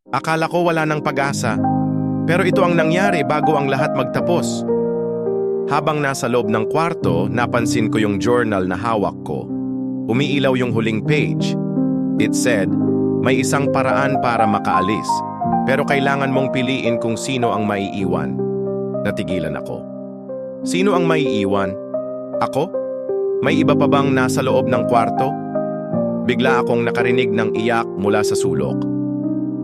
Akala ko wala ng pag-asa. Pero ito ang nangyari bago ang lahat magtapos. Habang nasa loob ng kwarto, napansin ko yung journal na hawak ko. Umiilaw yung huling page. It said, may isang paraan para makaalis, pero kailangan mong piliin kung sino ang maiiwan. Natigilan ako. Sino ang maiiwan? Ako? May iba pa bang nasa loob ng kwarto? Bigla akong nakarinig ng iyak mula sa sulok.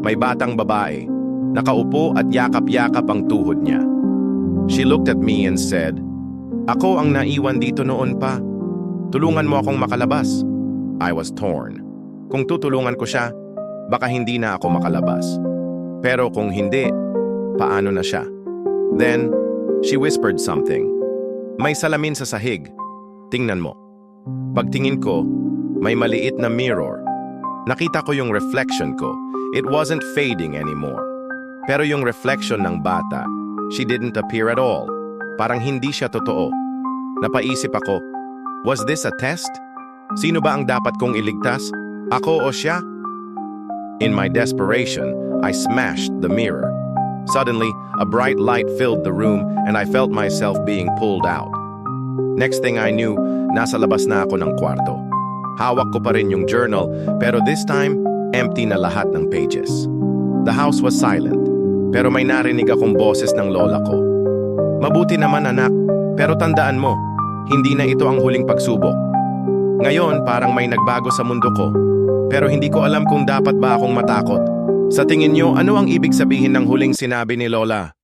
May batang babae, nakaupo at yakap-yakap ang tuhod niya. She looked at me and said, "Ako ang naiwan dito noon pa. Tulungan mo akong makalabas." I was torn. Kung tutulungan ko siya, baka hindi na ako makalabas. Pero kung hindi, paano na siya? Then, she whispered something. May salamin sa sahig. Tingnan mo. Pagtingin ko, may maliit na mirror. Nakita ko yung reflection ko. It wasn't fading anymore. Pero yung reflection ng bata, she didn't appear at all. Parang hindi siya totoo. Napaisip ako, was this a test? Sino ba ang dapat kong iligtas? Ako o siya? In my desperation, I smashed the mirror. Suddenly, a bright light filled the room and I felt myself being pulled out. Next thing I knew, nasa labas na ako ng kwarto. Hawak ko pa rin yung journal, pero this time, empty na lahat ng pages. The house was silent, pero may narinig akong boses ng lola ko. Mabuti naman anak, pero tandaan mo, hindi na ito ang huling pagsubok. Ngayon, parang may nagbago sa mundo ko, pero hindi ko alam kung dapat ba akong matakot. Sa tingin niyo, ano ang ibig sabihin ng huling sinabi ni Lola?